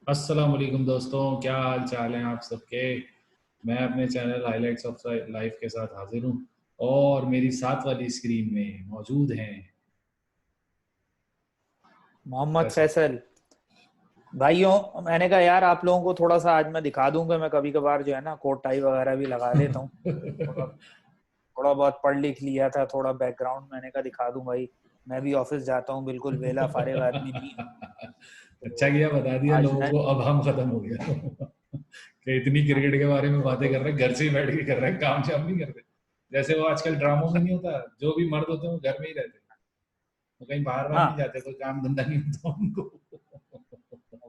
अस्सलाम वालेकुम दोस्तों, क्या हाल चाल हैं आप सबके। मैं अपने चैनल हाइलाइट्स ऑफ लाइफ के साथ हाजिर हूँ और मेरी साथ वाली स्क्रीन में मौजूद हैं मोहम्मद फैसल। फैसल। भाइयों, मैंने कहा यार आप लोगों को थोड़ा सा आज मैं दिखा दूंगा। मैं कभी कभार जो है ना कोट टाई वगैरह भी लगा लेता हूँ। थोड़ा थोड़ा बहुत पढ़ लिख लिया था, थोड़ा बैकग्राउंड मैंने कहा दिखा दूं भाई। मैं भी ऑफिस जाता हूँ, बिल्कुल वेला फारिग आदमी नहीं हूँ। अच्छा तो किया, बता दिया आज लोगों को। लंच। अब हम खत्म हो गया कि इतनी हाँ, क्रिकेट के बारे में बातें तो कर रहे हैं, घर से ही बैठ के कर रहे हैं, काम शाम नहीं करते। जैसे वो आजकल ड्रामों में नहीं होता, जो भी मर्द होते हैं वो घर में ही रहते हैं, वो कहीं बाहर बाहर नहीं हाँ, जाते, कोई काम धंधा नहीं होता उनको।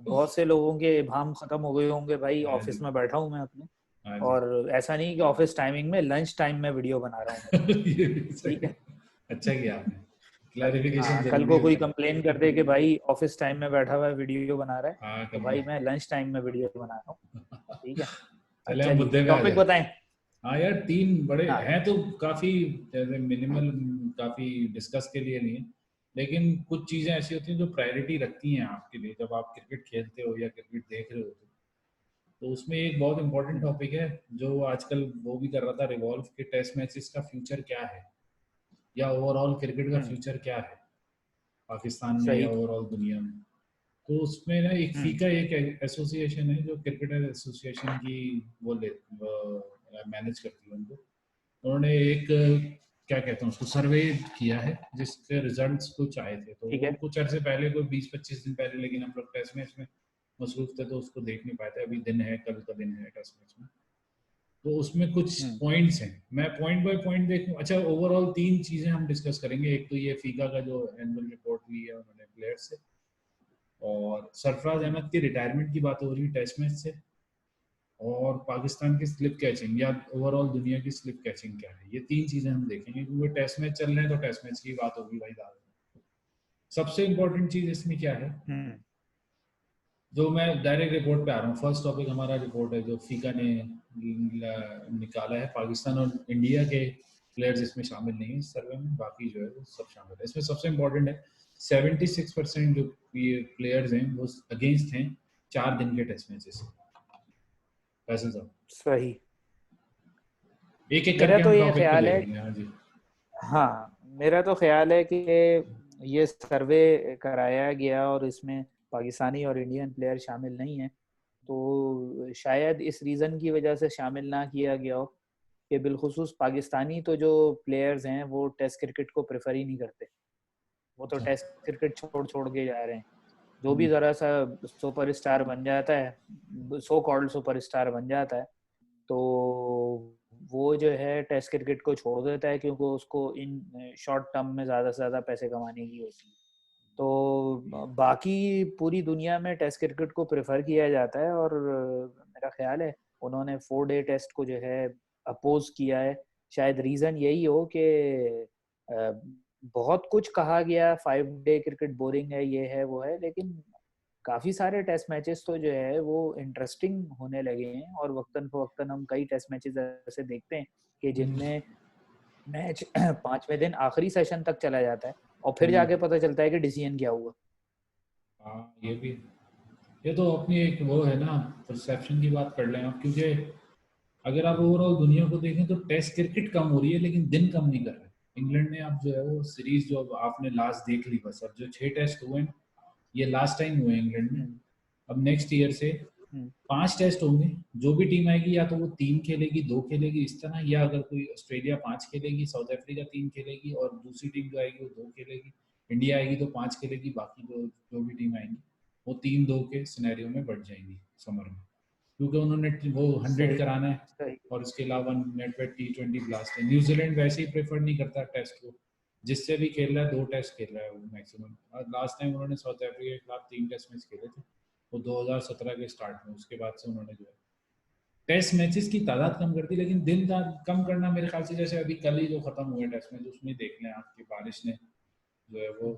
बहुत से लोगों के इबाम खत्म हो गए होंगे भाई। हाँ जी। ऑफिस में बैठा हूँ मैं अपने। हाँ जी। और ऐसा नहीं कि ऑफिस टाइमिंग में, लंच टाइम में वीडियो बना रहा हूँ मैं। ये भी ठीक सही। है। अच्छा किया आपने, कल क्लैरिफिकेशन हाँ, कल जरूरी को कोई होता है। कंप्लेन कर दे कि भाई ऑफिस टाइम में बैठा हुआ है वीडियो बना रहा है, हाँ, तो कभी भाई मैं लंच टाइम में वीडियो बना रहा हूँ। ठीक है। चले हम चलिए मुद्दे पे आ टॉपिक जाए। बताएं। हाँ यार, तीन बड़े हाँ। हैं तो काफी, जैसे मिनिमल, काफी डिस्कस के लिए नहीं है, लेकिन कुछ चीजें ऐसी होती हैं जो प्रायोरिटी रखती हैं आपके लिए जब आप क्रिकेट खेलते हो या क्रिकेट देख रहे हो। तो उसमें एक बहुत इंपॉर्टेंट हम्म, टॉपिक है जो आजकल वो भी कर रहा था रिवॉल्व, के टेस्ट मैचेस का फ्यूचर क्या है, या ओवरऑल क्रिकेट का हम्म, फ्यूचर क्या है पाकिस्तान में या सही। ओवरऑल दुनिया में। तो उसमें ना एक हम्म, फीका एक एसोसिएशन है जो क्रिकेटर एसोसिएशन की वो ले मैनेज करती है उनको। उन्होंने एक क्या कहते हैं उसको, सर्वे किया है जिसके रिजल्ट्स कुछ आए थे। तो ठीक वो है। कुछ अरसे पहले, कोई 20-25 दिन पहले, लेकिन हम लोग टेस्ट मैच में मसरूफ थे तो उसको देख नहीं पाए थे। अभी दिन है, कल का दिन है टेस्ट मैच में। तो उसमें कुछ हम्म, पॉइंट्स हैं, मैं पॉइंट बाय पॉइंट देखूं। अच्छा, ओवरऑल तीन चीजें हम डिस्कस करेंगे। एक तो ये फीका का जो एनुअल रिपोर्ट ली है उन्होंने प्लेयर से, और सरफराज हम्म, अहमद की रिटायरमेंट की बात हो रही है टेस्ट मैच से, और पाकिस्तान की स्लिप कैचिंग या ओवरऑल दुनिया की स्लिप कैचिंग क्या है। ये तीन चीजें हम देखेंगे क्योंकि टेस्ट मैच चल रहे हैं तो टेस्ट मैच की बात होगी भाई ज्यादा। सबसे इंपॉर्टेंट चीज इसमें क्या है, हम्म, जो मैं डायरेक्ट रिपोर्ट पे आ रहा हूँ। फर्स्ट टॉपिक हमारा रिपोर्ट है जो फीका ने निकाला है। पाकिस्तान और इंडिया के प्लेयर्स इसमें शामिल नहीं है इस सर्वे में, बाकी जो है वो सब शामिल है। इसमें सबसे इंपॉर्टेंट है 76% जो प्लेयर्स हैं वो अगेंस्ट हैं 4 दिन के टेस्ट मैचेस। वैसे सब सही। एक एक मेरा करके तो हम ये टॉपिक पे ख्याल ले है। लेंगे। हाँ जी। हाँ, मेरा तो ख्याल है कि ये सर्वे कराया गया और इसमें पाकिस्तानी और इंडियन प्लेयर शामिल नहीं है। तो शायद इस रीज़न की वजह से शामिल ना किया गया हो कि बिलखुसूस पाकिस्तानी तो जो प्लेयर्स हैं वो टेस्ट क्रिकेट को प्रेफर ही नहीं करते। वो तो अच्छा। टेस्ट क्रिकेट छोड़ छोड़ के जा रहे हैं। जो भी हम्म। ज़रा सा सुपरस्टार बन जाता है, सो कॉल्ड सुपरस्टार बन जाता है, तो वो जो है टेस्ट क्रिकेट को छोड़ देता है क्योंकि उसको इन शॉर्ट टर्म में ज़्यादा से ज़्यादा पैसे कमाने की होती है। तो बाकी पूरी दुनिया में टेस्ट क्रिकेट को प्रेफर किया जाता है। और मेरा ख्याल है उन्होंने 4 डे टेस्ट को जो है अपोज किया है। शायद रीज़न यही हो कि बहुत कुछ कहा गया, 5 डे क्रिकेट बोरिंग है, ये है वो है, लेकिन काफी सारे टेस्ट मैचेस तो जो है वो इंटरेस्टिंग होने लगे हैं। और वक्तन फवक्तन हम कई टेस्ट मैचेस ऐसे देखते हैं कि जिनमें मैच 5वें दिन आखिरी सेशन तक चला जाता है और फिर हम्म। जाके पता चलता है कि डिसीजन क्या हुआ। हाँ, ये भी। ये तो अपनी एक वो है ना, परसेप्शन की बात कर लें आप, क्योंकि अगर आप ओवरऑल दुनिया को देखें तो टेस्ट क्रिकेट कम हो रही है लेकिन दिन कम नहीं कर रहे। इंग्लैंड ने अब जो है वो सीरीज जो अब आपने लास्ट देख ली, बस अब जो 6 टेस्ट हुए हैं ये लास्ट टाइम हुए हैं इंग्लैंड में। हम्म, अब नेक्स्ट ईयर से हम्म, 5 टेस्ट होंगे। जो भी टीम आएगी या तो वो 3 खेलेगी, 2 खेलेगी, इस तरह, या अगर कोई ऑस्ट्रेलिया 5 खेलेगी, साउथ अफ्रीका 3 खेलेगी और दूसरी टीम जो आएगी वो 2 खेलेगी। इंडिया आएगी तो 5 खेलेगी, बाकी जो भी टीम आएंगी वो 3-2 के सिनेरियो में बढ़ जाएंगी समर में, क्योंकि उन्होंने वो 100 सही, कराना है। सही। और इसके अलावा नेट पे T20 ब्लास्ट है। न्यूजीलैंड वैसे ही प्रेफर नहीं करता टेस्ट को, जिससे भी खेल रहा है 2 टेस्ट खेल रहा है वो मैक्सिमम। और लास्ट टाइम उन्होंने साउथ अफ्रीका के खिलाफ 3 टेस्ट मैच खेले थे, वो 2017 के स्टार्ट में। उसके बाद से उन्होंने जो है टेस्ट मैचेस की तादाद कम कर दी, लेकिन दिन का कम करना मेरे ख्याल से, जैसे अभी कल ही जो खत्म हुए टेस्ट मैच उसमें देख लें आपकी बारिश ने जो है वो,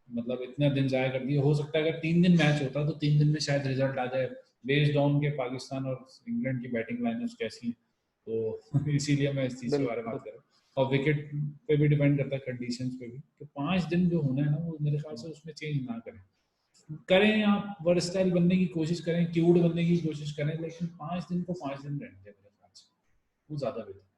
मतलब इतना दिन जाया कर दिया। हो सकता है अगर 3 दिन मैच होता तो 3 दिन में शायद रिजल्ट आ जाए, बेस्ड ऑन के पाकिस्तान और इंग्लैंड की बैटिंग लाइनअप कैसी है। तो इसीलिए मैं इस चीज़ के बारे में बात बिल्कुल। कर रहा हूँ। और विकेट पे भी डिपेंड करता है, कंडीशंस पे भी। तो 5 दिन जो होना है ना वो मेरे ख्याल से उसमें चेंज ना करें। करें, आप वर्सटाइल बनने की कोशिश करें, क्यूट बनने की कोशिश करें, लेकिन 5 दिन को 5 दिन रहने दें मेरे ख्याल से, वो ज्यादा बेहतर।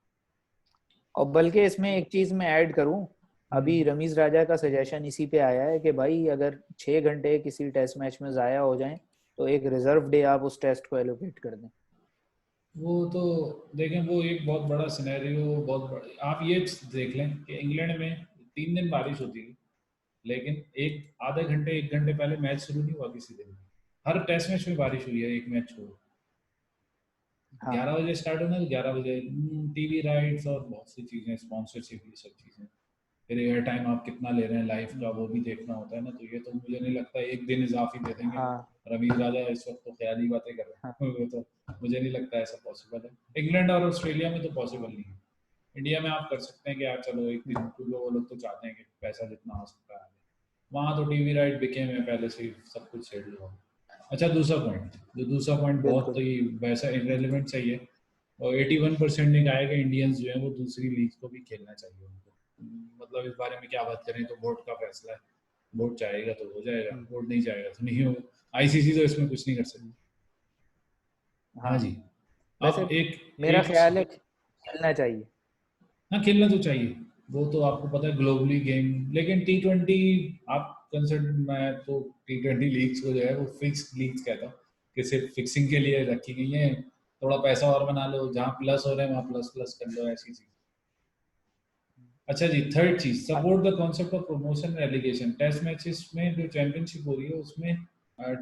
और बल्कि इसमें एक चीज मैं ऐड करूं, अभी हम्म, रमीज राजा का सजेशन इसी पे आया है कि भाई अगर 6 घंटे किसी टेस्ट मैच में जाया हो जाएं तो एक रिजर्व डे आप उस टेस्ट को एलोकेट कर दें। वो तो देखें, वो एक बहुत बड़ा सिनेरियो, बहुत बड़ा, आप ये देख लें कि इंग्लैंड में 3 दिन बारिश होती है, लेकिन एक आधे घंटे 1 घंटे पहले मैच शुरू नहीं हुआ किसी दिन। हर टेस्ट मैच में बारिश हुई है, एक मैच छोड़ो। हाँ 11 बजे स्टार्ट होना है तो 11 बजे, टीवी राइट्स और बहुत सी चीज़ें, स्पॉन्सरशिप, ये सब चीज़ें, फिर एयर टाइम आप कितना ले रहे हैं लाइव का, वो भी देखना होता है ना। तो ये तो मुझे नहीं लगता एक दिन इजाफी दे देंगे। हाँ रवींद्र राजा इस वक्त तो ख्याली बातें कर हाँ रहे हैं वो तो मुझे नहीं लगता ऐसा पॉसिबल है। इंग्लैंड और ऑस्ट्रेलिया में तो पॉसिबल नहीं है। इंडिया में आप कर सकते हैं कि यार चलो एक दिन, क्योंकि वो लोग तो चाहते हैं कि पैसा जितना आ सकता है, वहाँ तो टीवी राइट बिके हुए हैं पहले से ही, सब कुछ शेड्यूल हो। अच्छा, दूसरा पॉइंट, जो दूसरा पॉइंट बहुत बिल्कुल। ही वैसा इरेलीवेंट सही है, और 81% ने कहा है कि इंडियंस जो है वो दूसरी लीग को भी खेलना चाहिए उनको। मतलब इस बारे में क्या बात करें, तो बोर्ड का फैसला है, बोर्ड चाहेगा तो हो जाएगा, हम्म, बोर्ड नहीं चाहेगा तो नहीं होगा। आईसीसी तो इसमें कुछ नहीं कर सकती। हाँ हाँ जी। वैसे अब एक मेरा एक ख्याल है खेलना चाहिए। हाँ, खेलना तो चाहिए, वो तो आपको पता है ग्लोबली गेम। लेकिन T20 आप कंसर्ट, मैं तो T20 लीग्स को जो है वो फिक्स लीग्स कहता हूँ, कि सिर्फ फिक्सिंग के लिए रखी गई है। थोड़ा पैसा और बना लो, जहाँ प्लस हो रहे हैं वहाँ प्लस प्लस कर लो, ऐसी चीज। अच्छा जी, थर्ड चीज, uh- support the concept of promotion relegation. Test matches में जो चैंपियनशिप हो रही है उसमें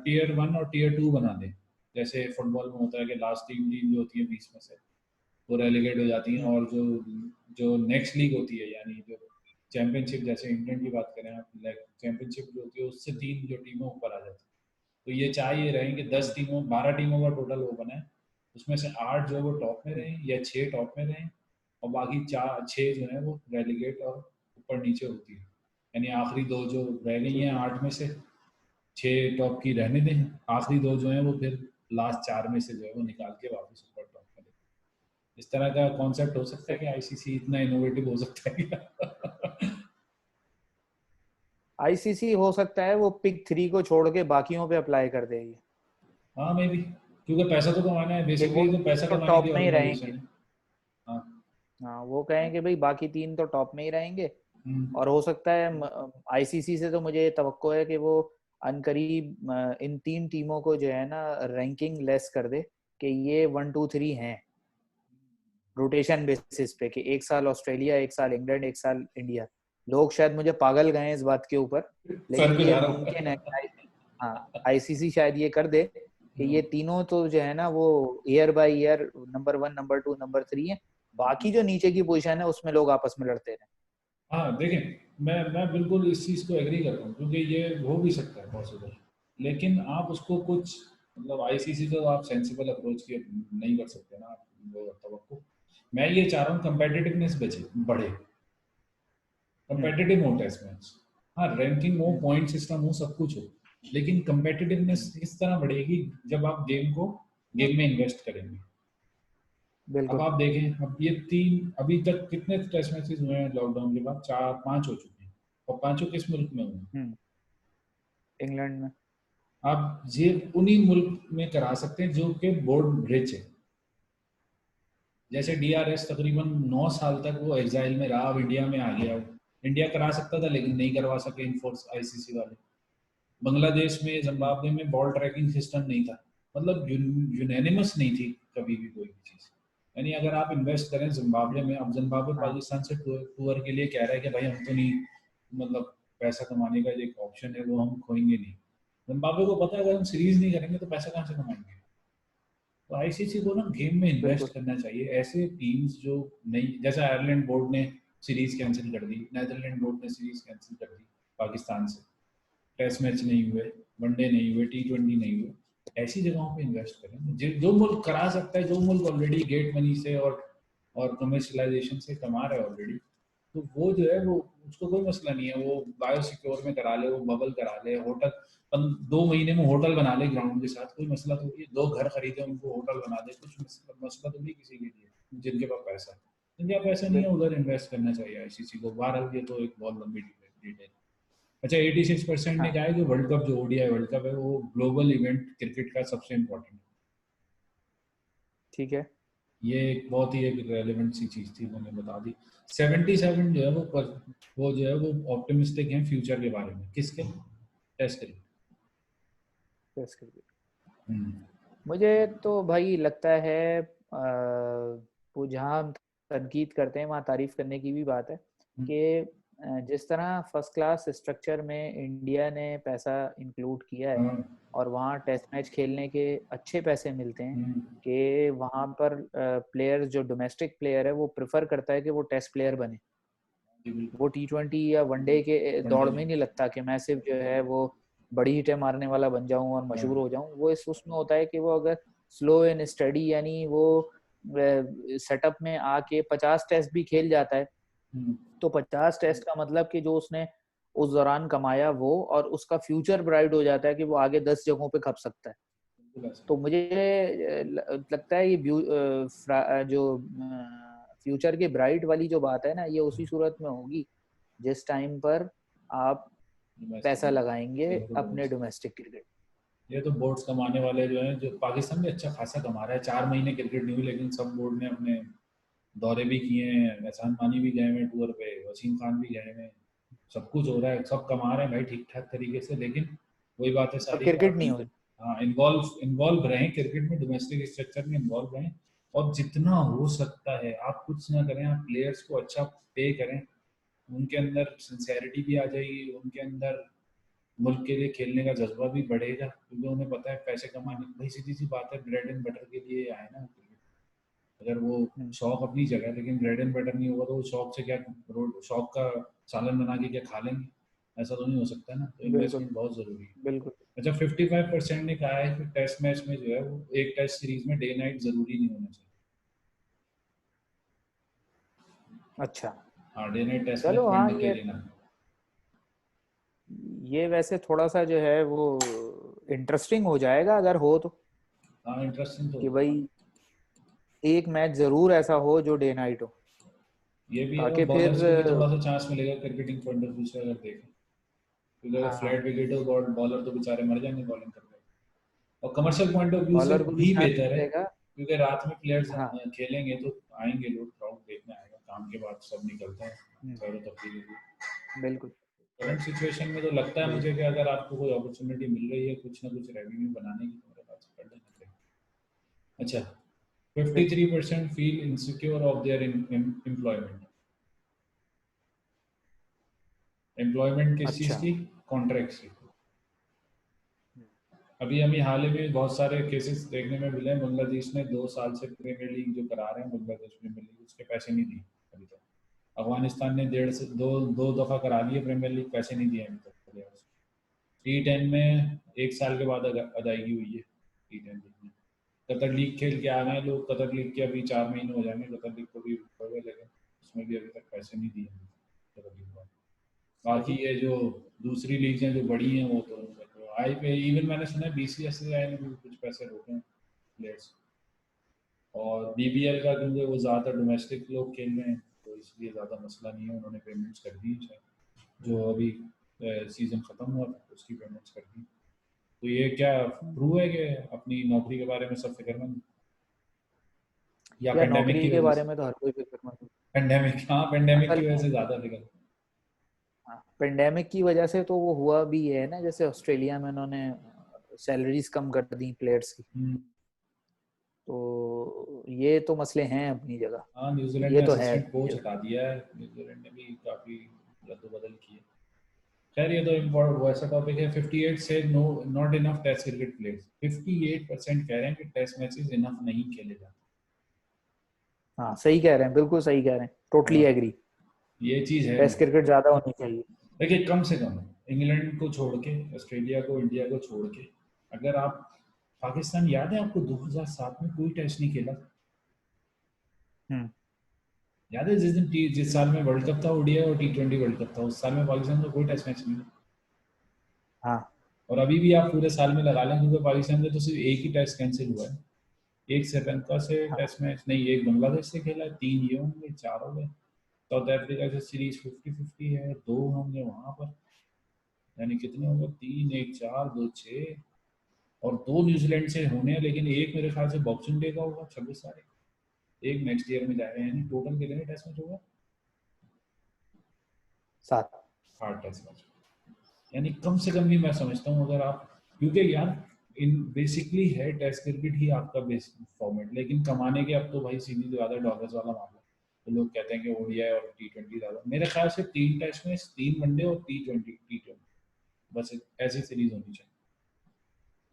टीयर 1 और टीयर 2 बना दें। जैसे फुटबॉल में होता है कि लास्ट टीम टीम जो होती है 20 में से वो रेलीगेट हो जाती हैं, हम्म, और जो जो नेक्स्ट लीग होती है, यानी जो चैंपियनशिप, जैसे इंग्लैंड की बात करें आप, चैंपियनशिप जो होती है उससे 3 जो टीमें ऊपर आ जाती हैं। तो ये चाह ये रहे कि 10 टीमों, 12 टीमों का टोटल वो बना है, उसमें से 8 जो है वो टॉप में हम्म, रहें या 6 टॉप में रहें, और बाकी 4 6 जो है वो रेलीगेट और ऊपर नीचे होती है। यानी आखिरी 2 जो रह गई हैं ठीक है। 8 में से, 6 टॉप की रहने दें, आखिरी 2 जो हैं वो फिर लास्ट 4 में से जो है वो निकाल के वापस ऊपर टॉप में दें। इस तरह का कॉन्सेप्ट हो सकता है कि आईसीसी इतना इनोवेटिव हो सकता है क्या? आईसीसी हो सकता है वो पिक 3 को छोड़ के बाकियों पे अप्लाई कर देगी हाँ, मे भी, क्योंकि पैसा तो कमाना है, कि वो बेसिकली तो पैसा तो कमाने की टॉप में ही ऑर्गेनाइजेशन रहेंगे। है। हाँ। हाँ वो कहेंगे भाई बाकी 3 तो टॉप में ही रहेंगे। हम्म, और हो सकता है आईसीसी से तो मुझे तवक्को है कि वो अनकरीब इन 3 टीमों को जो है ना रैंकिंग लेस कर दे कि ये 1 2 3 हैं रोटेशन बेसिस पे, कि एक साल ऑस्ट्रेलिया, एक साल इंग्लैंड, एक साल इंडिया। लोग शायद मुझे पागल गए इस बात के ऊपर, सर लेकिन पे ये जा रहा मुमकिन है हूँ। कि हाँ आईसीसी शायद ये कर दे कि ये हम्म, तीनों तो जो है ना वो year by year number 1 number 2 number 3 है। बाकी जो नीचे की पोजीशन है उसमें लोग आपस में लड़ते रहे। हाँ देखें, मैं बिल्कुल इस चीज़ को एग्री करता हूँ, क्योंकि ये हो भी सकता है पॉसिबल। लेकिन आप उसको कुछ, मतलब आईसीसी तो आप सेंसिबल अप्रोच की नहीं कर सकते ना आप, वो तवक्को। मैं ये चाह रहा हूँ कंपेटिटिवनेस बचे, बढ़े, हम्म कंपेटिटिव हो टेस्ट मैच। हाँ, रैंकिंग हो, हम्म, पॉइंट सिस्टम हो, सब कुछ हो, लेकिन कंपेटिटिवनेस हम्म, इस तरह बढ़ेगी जब आप गेम में इन्वेस्ट करेंगे। अब बिल्कुल। आप देखें, अब ये 3 अभी तक कितने टेस्ट मैचेस हुए हैं लॉकडाउन के बाद, 4 5 हो चुके हैं, और पांचों किस मुल्क में हुए हैं? हम्म इंग्लैंड में। आप ये उन्हीं मुल्क में करा सकते हैं जो कि बोर्ड रिच है। जैसे डीआरएस तकरीबन 9 साल तक वो एग्जाइल में रहा, अब इंडिया में आ गया। इंडिया करा सकता था लेकिन नहीं करवा सके इनफोर्स आईसीसी वाले। बांग्लादेश में, हम्म जिम्बाब्वे में बॉल ट्रैकिंग सिस्टम नहीं था, मतलब यूनानिमस नहीं थी कभी भी कोई भी चीज़। यानी अगर आप इन्वेस्ट करें जिम्बाब्वे हम्म, में, अब जिम्बाब्वे हाँ पाकिस्तान से टूर के लिए कह रहा है कि भाई हम तो नहीं, मतलब पैसा कमाने का जो एक ऑप्शन है वो हम खोएंगे नहीं। जिम्बाब्वे को पता है अगर हम सीरीज नहीं करेंगे तो पैसा कहाँ से कमाएंगे। तो आईसीसी को ना गेम में बिल्कुल। इन्वेस्ट करना चाहिए, ऐसे टीम्स जो नहीं, जैसे आयरलैंड बोर्ड ने सीरीज कैंसिल कर दी, नेदरलैंड बोर्ड ने सीरीज कैंसिल कर दी पाकिस्तान से, टेस्ट मैच नहीं हुए, वनडे नहीं हुए, T20 नहीं हुए। ऐसी जगहों पे इन्वेस्ट करें, जो मुल्क करा सकता है, जो मुल्क ऑलरेडी गेट मनी से और कमर्शलाइजेशन से कमा रहा है ऑलरेडी, तो वो जो है वो, उसको कोई मसला नहीं है, वो बायो सिक्योर में करा ले, वो बबल करा ले, होटल 2 महीने में होटल बना ले ग्राउंड के साथ, कोई मसला तो नहीं है। 2 घर खरीदे उनको होटल बना दे, कुछ मसला तो नहीं किसी के लिए, जिनके पास पैसा है। जिनके पास पैसा नहीं है बिल्कुल। उधर इन्वेस्ट करना चाहिए आईसीसी को। बहरहाल ये तो एक बहुत लंबी डिटेल। अच्छा 86% ने हाँ कहा है कि वर्ल्ड कप जो ओडीआई वर्ल्ड कप है वो ग्लोबल इवेंट क्रिकेट का सबसे इम्पोर्टेंट। ठीक है। ये एक बहुत ही एक रेलेवेंट सी चीज थी, मैंने बता दी। 77 जो है वो जो है वो ऑप्टिमिस्टिक हैं फ्यूचर के बारे में, किसके? Test cricket. Test cricket. हम्म। मुझे तो भाई लगता है वो जहाँ हम तनकीद करते हैं वहाँ तारीफ करने की भी बात है हम्म। कि जिस तरह फर्स्ट क्लास स्ट्रक्चर में इंडिया ने पैसा इंक्लूड किया है हाँ। और वहाँ टेस्ट मैच खेलने के अच्छे पैसे मिलते हैं हम्म। कि वहाँ पर प्लेयर जो डोमेस्टिक प्लेयर है वो प्रेफर करता है कि वो टेस्ट प्लेयर बने। जी बिल्कुल। वो T20 या वनडे के दौड़ वनडे में नहीं। नहीं लगता कि मैं सिर्फ जो है वो बड़ी हिटें मारने वाला बन जाऊं और हाँ। मशहूर हो जाऊं। वो इस उसमें होता है कि वो अगर स्लो एंड स्टडी यानी वो सेटअप में आके 50 टेस्ट भी खेल जाता है हम्म। तो 50 टेस्ट का मतलब कि जो उसने उस दौरान कमाया वो और उसका फ्यूचर ब्राइट हो जाता है कि वो आगे 10 जगहों पे खप सकता है। बिल्कुल ऐसा। तो मुझे लगता है ये जो फ्यूचर के ब्राइट वाली जो बात है ना ये उसी सूरत में होगी जिस टाइम पर आप डोमेस्टिक पैसा लगाएंगे बिल्कुल अपने डोमेस्टिक। Domestic cricket. ये तो बोर्ड्स कमाने वाले जो हैं, जो पाकिस्तान भी अच्छा खासा कमा रहा है, 4 महीने क्रिकेट नहीं हुई लेकिन सब बोर्ड ने अपने दौरे भी किए हैं, एहसान मानी भी गए हैं टूर पे, वसीम खान भी गए हैं, सब कुछ हो रहा है, सब कमा रहे हैं भाई ठीक ठाक तरीके से, लेकिन वही बात है और सारी कि क्रिकेट आप नहीं हो। हाँ इन्वॉल्व इन्वॉल्व रहें क्रिकेट में, डोमेस्टिक स्ट्रक्चर में इन्वॉल्व रहें, और जितना हो सकता है आप कुछ ना करें, आप प्लेयर्स को अच्छा पे करें, उनके अंदर सिंसेरिटी भी आ जाएगी, उनके अंदर मुल्क के लिए खेलने का जज्बा भी बढ़ेगा, क्योंकि उन्हें पता है पैसे कमाने, भाई सीधी सी बात है, ब्रेड एंड बटर के लिए आए ना क्रिकेट। अगर वो शौक अपनी जगह, लेकिन ब्रेड एंड बटर नहीं होगा तो वो शौक से क्या, शौक का सालन बना के क्या खा लेंगे? ऐसा तो नहीं हो सकता ना, तो बिल्कुल इन्वेस्टमेंट बहुत जरूरी है। बिल्कुल। अच्छा 55% ने कहा है कि टेस्ट मैच में जो है वो एक टेस्ट सीरीज में डे नाइट जरूरी नहीं होना चाहिए। अच्छा। हाँ डे नाइट टेस्ट मैच चलो हाँ वनडे के लिए ना। ये वैसे थोड़ा सा जो है वो इंटरेस्टिंग हो जाएगा अगर हो तो हाँ इंटरेस्टिंग तो कि होगा। भाई एक मैच जरूर ऐसा हो जो डे नाइट हो ये भी है, और ताकि फिर बॉलर्स को भी थोड़ा सा चांस मिलेगा क्रिकेटिंग पॉइंट ऑफ व्यू से अगर देखें, क्योंकि अगर फ्लैट हाँ विकेट हो बॉलर तो बेचारे मर जाएंगे बॉलिंग करते, और कमर्शियल पॉइंट ऑफ व्यू से बॉलर को भी भी चांस बेहतर है, मिलेगा। क्योंकि रात में प्लेयर्स हाँ खेलेंगे तो आएंगे लोग, क्राउड देखने आएगा, काम के बाद सब निकलते हैं सैर तफरीह के लिए। बिल्कुल करंट सिचुएशन में तो लगता है मुझे बिल्कुल। कि अगर आपको कोई अपॉर्चुनिटी मिल रही है कुछ ना कुछ रेवेन्यू बनाने की, तो मेरे पास कर लेना चाहिए। अच्छा 53% feel insecure of their employment. Employment किस चीज़ अच्छा। की? कॉन्ट्रैक्ट्स की। अभी हमें हाल ही में बहुत सारे केसेस देखने में मिले हैं, बांग्लादेश ने 2 साल से प्रीमियर लीग जो करा रहे हैं, बांग्लादेश प्रीमियर लीग, उसके पैसे नहीं दिए अभी तक। अफगानिस्तान ने डेढ़ से दो दो दफ़ा करा लिए प्रीमियर लीग, पैसे नहीं दिए अभी तक प्लेयर्स। T10 में 1 साल के बाद अदायगी हुई है T10 लीग में। कतर लीग खेल के आ गए लोग, कतर लीग के अभी 4 महीने हो जाएंगे कतर लीग को भी हो गए, लेकिन उसमें भी अभी तक पैसे नहीं दिए कतर लीग को। बाकी सही। ये जो दूसरी लीग हैं जो बड़ी हैं वो तो आई पे, इवन मैंने सुना है BCCI ने भी कुछ पैसे रोके हैं प्लेयर्स, और BBL का क्योंकि वो ज़्यादा डोमेस्टिक लोग खेल रहे हैं तो इसलिए ज़्यादा मसला नहीं है, उन्होंने पेमेंट्स कर दी हैं शायद, जो अभी सीज़न ख़त्म हुआ था उसकी पेमेंट्स कर दी। तो ये क्या प्रूव है कि अपनी नौकरी के बारे में सब फिक्रमंद, या या पेंडेमिक नौकरी की के वजह बारे से? में तो हर कोई फिक्रमंद है। पेंडेमिक, हाँ पेंडेमिक असल की वजह में से ज़्यादा फिक्र। पेंडेमिक की वजह से तो वो हुआ भी है ना, जैसे ऑस्ट्रेलिया में उन्होंने सैलरीज कम कर दी प्लेयर्स की। तो ये तो मसले हैं अपनी जगह। हाँ न्यूजीलैंड ये ने तो है असिस्टेंट अपनी कोच जगह। हटा दिया है, न्यूजीलैंड ने भी काफ़ी रद्द-बदल की है। खैर ये तो इम्पोर्टेंट वैसा टॉपिक है। 58 से no not enough test cricket players, 58% कह रहे हैं कि टेस्ट मैचेस इनफ नहीं खेले जाते। हाँ सही कह रहे हैं, बिल्कुल सही कह रहे हैं, टोटली हाँ एग्री। ये चीज़ है टेस्ट मतलब, क्रिकेट ज्यादा होनी चाहिए। देखिए कम से कम इंग्लैंड को छोड़ के, ऑस्ट्रेलिया को, इंडिया को छोड़ के, अगर आप पाकिस्तान, याद है आपको 2007 में कोई टेस्ट नहीं खेला? हम्म। याद है जिस साल में वर्ल्ड कप था ओडीआई और T20 वर्ल्ड कप था, उस साल में पाकिस्तान का कोई टेस्ट मैच नहीं हुआ। हाँ और अभी भी आप पूरे साल में लगा लें, क्योंकि पाकिस्तान में तो सिर्फ एक ही टेस्ट कैंसिल हुआ है, एक श्रीलंका से हाँ। टेस्ट मैच नहीं, एक बांग्लादेश से खेला है, 3 ये होंगे, 4 हो गए। साउथ अफ्रीका से सीरीज 50-50 है, 2 होंगे वहां पर। यानी कितने होंगे, 3 1 4 2 6, और 2 न्यूजीलैंड से होने हैं, लेकिन एक मेरे ख्याल से बॉक्सिंग डे का होगा 26 तारीख, एक नेक्स्ट ईयर में जाएगा, यानी टोटल कितने टेस्ट मैच होगा, 7। 8 टेस्ट मैच। यानी कम से कम भी मैं समझता हूँ अगर आप, क्योंकि यार इन बेसिकली है टेस्ट क्रिकेट ही आपका बेसिक फॉर्मेट, लेकिन कमाने के अब तो भाई सीधी ज्यादा डॉलर्स वाला मामला, तो लोग कहते हैं कि ओडीआई और T20 ज्यादा, मेरे ख्याल से 3 टेस्ट में 3 वनडे और T20 बस ऐसी सीरीज होनी चाहिए,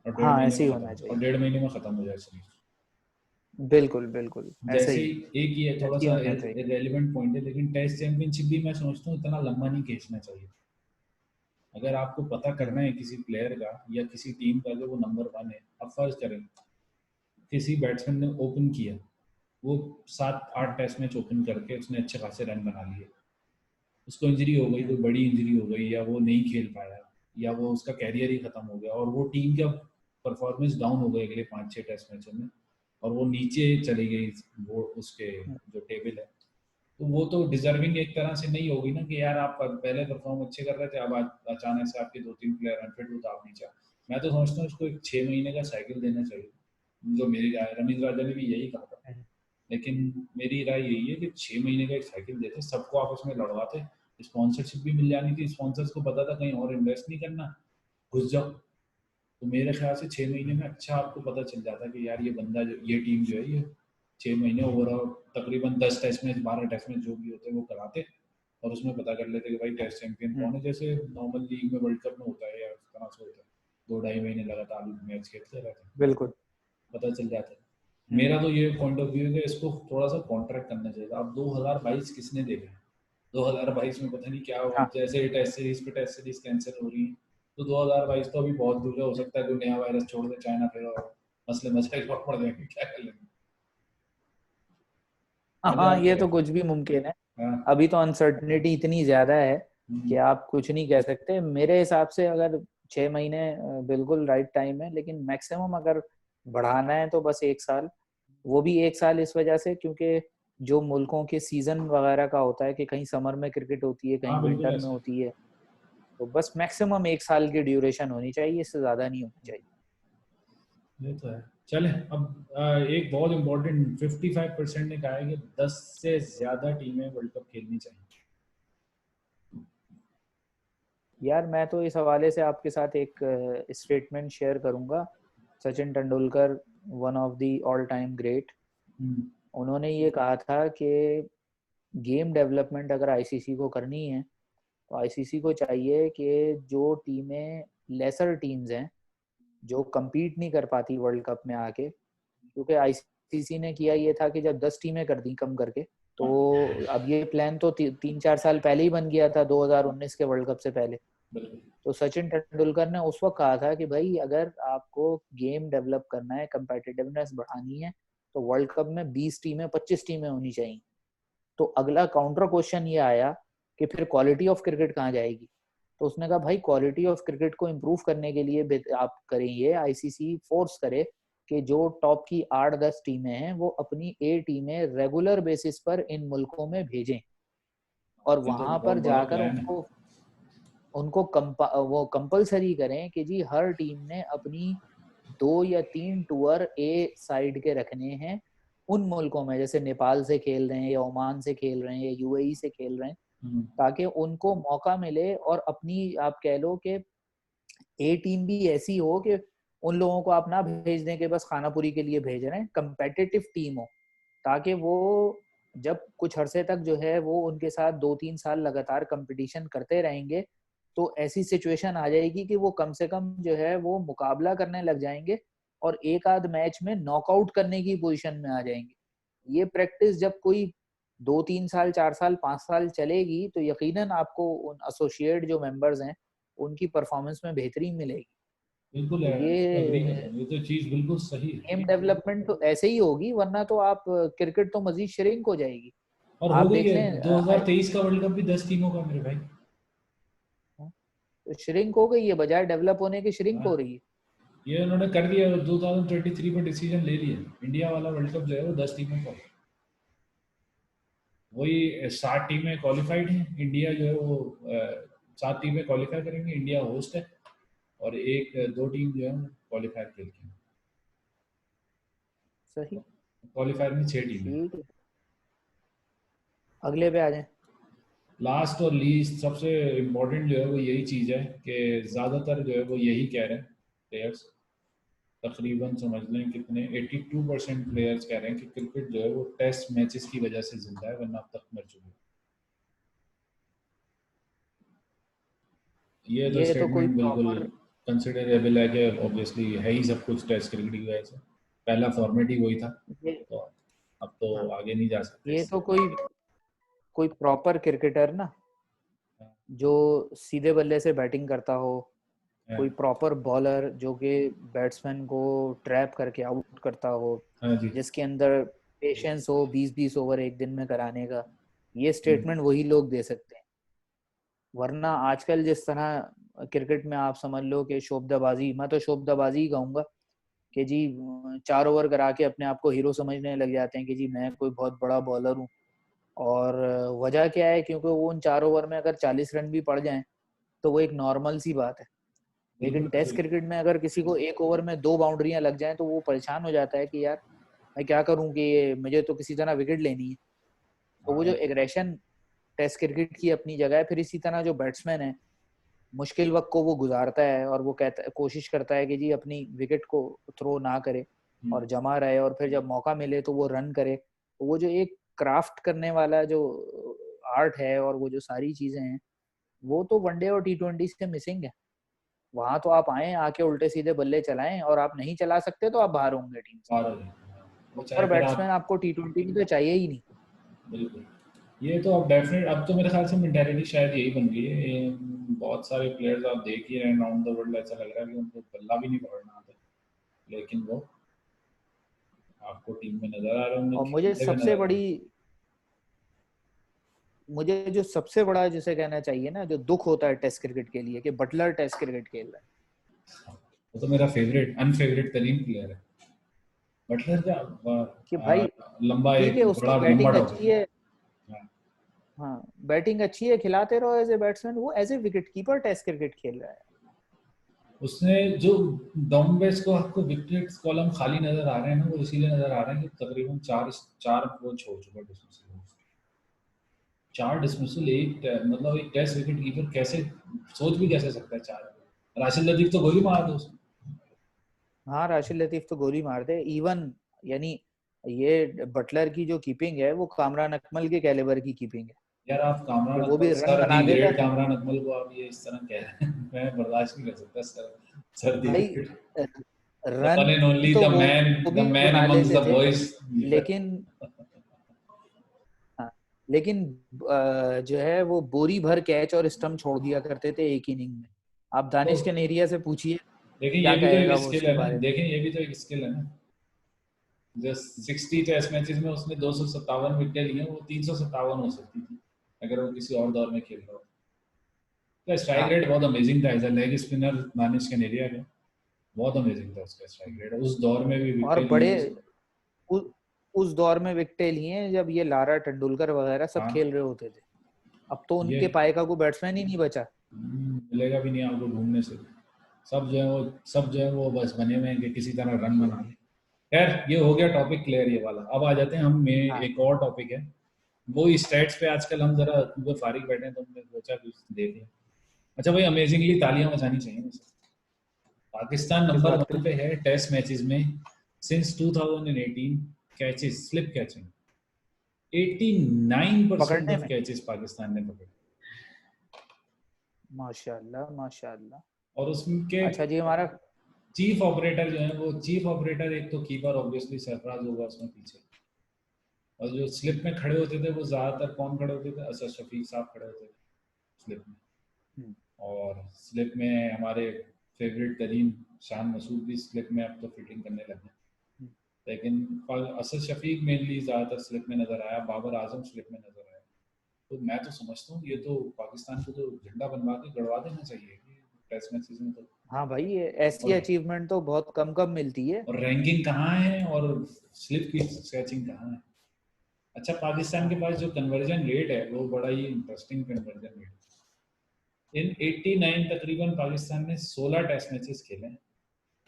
और डेढ़ हाँ महीने ऐसे में ही खत्म, होना और चाहिए। 1.5 महीने में खत्म हो जाए सीरीज। बिल्कुल बिल्कुल ऐसे जैसे ही, एक ही है थोड़ा ऐसे ही सा होना चाहिए। रेलिवेंट पॉइंट है, लेकिन टेस्ट चैंपियनशिप भी मैं समझता हूँ इतना लंबा नहीं खींचना चाहिए। अगर आपको पता करना है किसी प्लेयर का या किसी टीम का जो वो नंबर 1 है, अब फर्ज करें किसी बैट्समैन ने ओपन किया, वो 7 8 टेस्ट मैच ओपन करके उसने अच्छे खासे रन बना लिए, उसको इंजरी हो गई, कोई हम्म, बड़ी इंजरी हो गई, या वो नहीं खेल पाया, या वो उसका कैरियर ही खत्म हो गया, और वो टीम का परफॉर्मेंस डाउन हो गई अगले 5 6 टेस्ट मैचों में, और वो नीचे चली गई वो उसके हम्म, जो टेबल है, तो वो तो डिजर्विंग एक तरह से नहीं होगी ना, कि यार आप पहले परफॉर्म अच्छे कर रहे थे, अब अचानक से आपके 2 3 प्लेयर अनफिट हो तो आप नहीं चाह। मैं तो समझता हूँ इसको एक 6 महीने का साइकिल देना चाहिए, जो मेरी राय, रमीज राजा ने भी यही कहा था, हम्म, लेकिन मेरी राय यही है कि 6 महीने का एक साइकिल देते, सबको आपस में लड़वाते, स्पॉन्सरशिप भी मिल जानी थी, स्पॉन्सर्स को पता था कहीं और इन्वेस्ट नहीं करना, घुस जाओ, तो मेरे ख्याल से 6 महीने में अच्छा आपको पता चल जाता कि यार ये बंदा जो ये टीम जो है ये 6 महीने ओवरऑल तकरीबन 10 टेस्ट मैच 12 टेस्ट मैच जो भी होते हैं वो कराते, और उसमें पता कर लेते कि भाई टेस्ट चैंपियन हम्म, कौन है, जैसे नॉर्मल लीग में वर्ल्ड कप में होता है या उस तरह से होता है, 2 2.5 महीने लगातार मैच खेलते रहते हैं, बिल्कुल। पता चल जाता है। हम्म, मेरा तो ये पॉइंट ऑफ व्यू है कि इसको थोड़ा सा कॉन्ट्रैक्ट करना चाहिए। अब 2022 किसने देखा है, 2022 में पता नहीं क्या हुआ, हाँ जैसे ही टेस्ट सीरीज पे टेस्ट सीरीज कैंसिल हो रही है, तो 2022 तो अभी बहुत दूर है, हो सकता है कोई नया वायरस छोड़ दे चाइना, फिर और मसले मसाइल और पड़ जाएंगे, क्या कर लेंगे, हाँ मजा हाँ, आता ये है। तो कुछ भी मुमकिन है। हाँ। अभी तो अनसर्टिनिटी इतनी ज्यादा है कि हम्म, आप कुछ नहीं कह सकते। मेरे हिसाब से अगर 6 महीने बिल्कुल राइट टाइम है, लेकिन मैक्सिमम अगर बढ़ाना है तो बस 1 साल। वो भी 1 साल इस वजह से क्योंकि जो मुल्कों के सीजन वगैरह का होता है कि कहीं समर में क्रिकेट होती है, कहीं हाँ बिल्कुल विंटर में ऐसे, होती है, तो बस मैक्सिमम 1 साल की ड्यूरेशन होनी चाहिए, इससे ज्यादा नहीं होनी चाहिए। ये तो है। चले अब एक बहुत इंपॉर्टेंट 55% ने कहा है कि 10 से ज्यादा टीमें वर्ल्ड कप खेलनी चाहिए। यार मैं तो इस हवाले से आपके साथ एक स्टेटमेंट शेयर करूंगा। Sachin Tendulkar, one of the all time great, hmm, उन्होंने ये कहा था कि गेम डेवलपमेंट अगर आईसीसी को करनी है तो आईसीसी को चाहिए कि जो टीमें लेसर टीम्स हैं जो compete नहीं कर पाती वर्ल्ड कप में आके, क्योंकि आईसीसी ने किया ये था कि जब 10 टीमें कर दी कम करके, तो हाँ अब ये प्लान तो 3 4 साल पहले ही बन गया था, 2019 के वर्ल्ड कप से पहले। बिल्कुल। तो सचिन तेंदुलकर ने उस वक्त कहा था कि भाई अगर आपको गेम डेवलप करना है, कंपेटिटिवनेस बढ़ानी है, तो वर्ल्ड कप में 20 टीमें 25 टीमें होनी चाहिए। तो अगला काउंटर क्वेश्चन ये आया कि फिर क्वालिटी ऑफ क्रिकेट कहाँ जाएगी। तो उसने कहा भाई क्वालिटी ऑफ क्रिकेट को इम्प्रूव करने के लिए आप करेंगे, आईसीसी फोर्स करे कि जो टॉप की 8 10 टीमें हैं वो अपनी ए टीमें रेगुलर बेसिस पर इन मुल्कों में भेजें, और ये तो वहां बहुत पर बड़ा जाकर प्लान है। उनको उनको वो कंपलसरी करें कि जी हर टीम ने अपनी 2 या 3 टूर ए साइड के रखने हैं उन मुल्कों में, जैसे नेपाल से खेल रहे हैं या ओमान से खेल रहे हैं या यूएई से खेल रहे हैं, हम्म, ताकि उनको मौका मिले और अपनी आप कह लो कि ए टीम भी ऐसी हो कि उन लोगों को आप ना भेज दें कि बस खानापुरी के लिए भेज रहे हैं, कंपेटिटिव टीम हो, ताकि वो जब कुछ अरसे तक जो है वो उनके साथ 2 3 साल लगातार कंपटीशन करते रहेंगे, तो ऐसी सिचुएशन आ जाएगी कि वो कम से कम जो है वो मुकाबला करने लग जाएंगे और एक आध मैच में नॉकआउट करने की पोजीशन में आ जाएंगे। ये प्रैक्टिस जब कोई 2 3 साल 4 साल 5 साल चलेगी तो यकीनन आपको उन एसोसिएट जो मेंबर्स हैं उनकी परफॉर्मेंस में बेहतरी मिलेगी। बिल्कुल तो है, एग्री कर ये रहा हूँ, ये तो चीज़ बिल्कुल सही है। गेम डेवलपमेंट तो ऐसे ही होगी, वरना तो आप क्रिकेट तो मजीद श्रिंक हो जाएगी। और हो आप गई देख है, लें 2023 का वर्ल्ड कप भी 10 टीमों का मेरे भाई। तो श्रिंक हो गई है, बजाय डेवलप होने की श्रिंक हाँ, हो रही है। ये उन्होंने कर दिया, 2023 में डिसीजन ले लिया, इंडिया वाला वर्ल्ड कप जो है वो 10 टीमों का, वही 60 टीमें क्वालिफाइड हैं, इंडिया जो है वो 7 टीमें क्वालिफाई करेंगी, इंडिया होस्ट है, और एक 2 टीम जो है क्वालिफायर खेलती हैं। सही, क्वालिफायर में 6 टीमें। ठीक है, अगले पे आ जाए। लास्ट और लीस्ट सबसे इम्पोर्टेंट जो है वो यही चीज़ है कि ज़्यादातर जो है वो यही कह रहे हैं प्लेयर्स, तकरीबन समझ लें कितने 82% प्लेयर्स कह रहे हैं कि क्रिकेट जो है वो टेस्ट मैचेस की वजह से जिंदा है, वरना अब तक मर चुके। ये तो ये तो कोई स्टेटमेंट बिल्कुल प्रॉपर, कंसिडरेबल है कि ऑब्वियसली है ही सब कुछ टेस्ट क्रिकेट की वजह से, पहला फॉर्मेट ही वही था, ये, तो अब तो हाँ, आगे नहीं जा सकते ये तो इससे। कोई कोई प्रॉपर क्रिकेटर ना, जो सीधे बल्ले से बैटिंग करता हो, हाँ कोई प्रॉपर बॉलर जो कि बैट्समैन को ट्रैप करके आउट करता हो, हाँ जी। जिसके अंदर पेशेंस हो 20-20 ओवर एक दिन में कराने का, ये हम्म, स्टेटमेंट वही लोग दे सकते हैं। वरना आजकल जिस तरह क्रिकेट में आप समझ लो कि शोबदाबाजी, मैं तो शोबदाबाजी ही कहूंगा कि जी 4 ओवर करा के अपने आप को हीरो समझने लग जाते हैं कि जी मैं कोई बहुत बड़ा बॉलर हूँ। और वजह क्या है, क्योंकि वो उन 4 ओवर में अगर 40 रन भी पड़ जाएं तो वो एक नॉर्मल सी बात है। लेकिन बिल्कुल टेस्ट बिल्कुल। क्रिकेट में अगर किसी को एक ओवर में 2 बाउंड्रियां लग जाएं तो वो परेशान हो जाता है कि यार मैं क्या करूं, कि ये मुझे तो किसी तरह विकेट लेनी है। तो वो जो हाँ एग्रेशन टेस्ट क्रिकेट की अपनी जगह है। फिर इसी तरह जो बैट्समैन है मुश्किल वक्त को वो गुजारता है और वो कहता है, कोशिश करता है कि जी अपनी विकेट को थ्रो ना करे हम्म, और जमा रहे, और फिर जब मौका मिले तो वो रन करे। तो वो जो एक क्राफ्ट करने वाला जो आर्ट है और वो जो सारी चीजें हैं, वो तो वनडे और T20 से मिसिंग है। वहां तो आप आए, आके उल्टे सीधे बल्ले चलाएं, और आप नहीं चला सकते तो आप बाहर होंगे टीम से। बाहर हो जाते हैं। वो चाहे प्रॉपर फिर बैट्समैन आप, आपको T20 में तो चाहिए ही नहीं। बिल्कुल। ये तो अब डेफिनेट, अब तो मेरे ख्याल से मेंटालिटी शायद यही बन गई है। ये बहुत सारे प्लेयर्स आप देख ही रहे हैं अराउंड द वर्ल्ड, ऐसा लग रहा है कि उनको बल्ला भी नहीं पकड़ना आता, लेकिन वो आपको टीम में नजर आ रहे होंगे, और खेलते हुए नजर आ रहे मुझे जो सबसे बड़ा जिसे कहना चाहिए ना, जो दुख होता है टेस्ट क्रिकेट के लिए, कि बटलर टेस्ट क्रिकेट खेल रहा है। हैं। वो तो मेरा फेवरेट अनफेवरेट तरीन प्लेयर है बटलर का। कि भाई लंबा, ठीक एक है, उसकी बड़ा लंबा बैटिंग टॉपिक अच्छी है। है, हाँ। हाँ बैटिंग अच्छी है, खिलाते रहो एज ए बैट्समैन। वो as a wicket keeper test cricket खेल रहा है। उसने जो डाउन बेस को आपको विकेट कॉलम खाली नजर आ रहे हैं ना, वो इसीलिए नजर आ रहे हैं कि तकरीबन चार चार वो छोड़ चुका डिस्मिसल। 4 डिसमिसल एक मतलब एक टेस्ट विकेट कीपर कैसे सोच भी कैसे सकता है 4? राशिद लतीफ तो गोली मार दो उसने। हाँ राशिद लतीफ तो गोली मार दे इवन, यानी ये बटलर की जो कीपिंग है वो कामरान अकमल के कैलिबर की कीपिंग है, यार आप कि कामरान वो अकमल, भी रन सर दी बना देता ग्रेट है। कामरान अकमल को आप ये इस तरह कह रहे हैं मैं बर्दाश्त नहीं कर सकता सर। सर दी भाई great, the run one and only, तो द मैन, वो द भी मैन बना अमंग्स लेते द थे, बॉयज। लेकिन हाँ, लेकिन जो है वो बोरी भर कैच और स्टंप छोड़ दिया करते थे एक इनिंग में। आप तो दानिश कनेरिया से पूछिए देखें क्या ये भी तो कहेगा एक वो स्किल उसके है ना, बारे में। देखें ये भी तो एक स्किल है ना। जस्ट 60 टेस्ट मैचेस में उसने 257 विकेट लिए, वो 357 हो सकती थी अगर वो किसी और दौर में खेल रहा हो। तो स्ट्राइक हाँ, रेट बहुत अमेजिंग था as a leg spinner, Danish Kaneria का बहुत अमेजिंग था उसका स्ट्राइक रेट, उस दौर में भी और विकेट लिए बड़े उसने। उ, उस दौर में विकेट लिए हैं जब ये लारा तेंदुलकर वगैरह सब हाँ खेल रहे होते थे। अब तो ये उनके पाए का कोई बैट्समैन ही नहीं बचा। मिलेगा भी नहीं आपको ढूंढने से। सब जो है वो, सब जो है वो बस बने हुए हैं कि किसी तरह रन बना ले। खैर ये हो गया टॉपिक क्लियर ये वाला, अब आ जाते हैं हम में हाँ, एक और टॉपिक है, वो स्टैट्स पे आजकल हम जरा वो फारिग बैठे हैं तो हमने सोचा कुछ देख लें। अच्छा भाई, अमेजिंगली तालियां बजानी चाहिए वैसे। पाकिस्तान किस नंबर बात पे? 1 पे है टेस्ट मैचेस में सिंस 2018 कैचेस, स्लिप कैचिंग। 89% पकड़ने ऑफ में? कैचेस पाकिस्तान ने पकड़े, माशाल्लाह माशाल्लाह। और उसके अच्छा जी, हमारा चीफ ऑपरेटर जो है वो चीफ ऑपरेटर, एक तो कीपर ऑब्वियसली सरफराज होगा उसमें पीछे, और जो स्लिप में खड़े होते थे वो ज्यादातर कौन खड़े होते थे, असद शफीक साहब खड़े होते थे स्लिप में। हम्म, और स्लिप में हमारे फेवरेट तरीन शान मसूद भी स्लिप में अब तो फिटिंग करने लगे, हम्म, लेकिन असद शफीक मेनली ज़्यादातर स्लिप में नज़र आया, बाबर आजम स्लिप में नज़र आया। तो मैं तो समझता हूँ ये तो पाकिस्तान को तो झंडा बनवा के गड़वा देना चाहिए टेस्ट मैचेस में तो। हाँ भाई, ये ऐसी और अचीवमेंट तो बहुत कम कम मिलती है। रैंकिंग कहाँ है और स्लिप की स्केचिंग कहाँ है। अच्छा पाकिस्तान के हाँ, पास जो कन्वर्जन रेट है वो बड़ा ही इंटरेस्टिंग कन्वर्जन रेट है। इन 89 तकरीबन पाकिस्तान ने 16 टेस्ट मैचेस खेले हैं।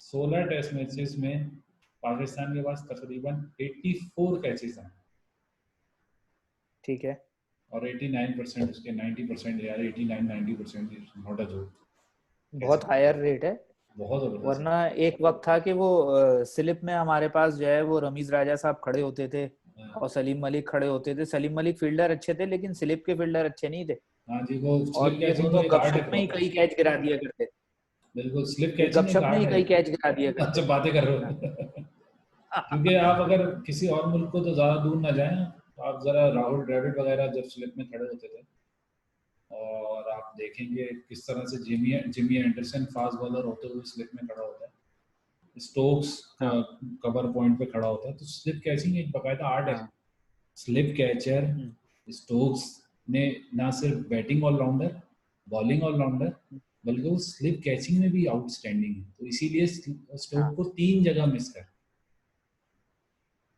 16 टेस्ट मैचेस में पाकिस्तान के पास तकरीबन 84 कैचेस हैं ठीक है। और 89% उसके 90% यार 89-90% नॉट अ जोक। बहुत हायर रेट है। बहुत जबरदस्त। वरना एक वक्त था कि वो स्लिप में हमारे पास जो है वो रमीज राजा साहब खड़े होते थे और सलीम मलिक खड़े होते थे। सलीम मलिक फील्डर अच्छे थे लेकिन स्लिप के फील्डर अच्छे नहीं थे। हाँ जी, वो और स्लिप ये कैचिंग तो दोनों एक आर्ट है गपशप में ही प्रॉपर। कई कैच गिरा दिया करते थे। बिल्कुल, स्लिप ये कैचिंग एक गपशप में ही आर्ट है। कई कैच गिरा दिया करते अच्छा, थे। बातें कर रहे हाँ। हो। क्योंकि आप अगर किसी और मुल्क को तो ज़्यादा दूर ना जाएं, तो आप ज़रा राहुल द्रविड़ वगैरह जब स्लिप में खड़े होते थे और आप देखेंगे किस तरह से Jimmy Jimmy Anderson fast bowler होते हुए स्लिप में खड़ा होता है, स्टोक्स हाँ। कवर पॉइंट पे खड़ा होता है, तो स्लिप कैचिंग एक बाकायदा आर्ट है। हाँ। स्लिप कैचर हम्म, स्टोक्स ने ना सिर्फ बैटिंग ऑलराउंडर, बॉलिंग ऑलराउंडर, हम्म, बल्कि वो स्लिप कैचिंग में भी आउटस्टैंडिंग है, तो इसीलिए हाँ। स्टोक को 3 जगह मिस कर,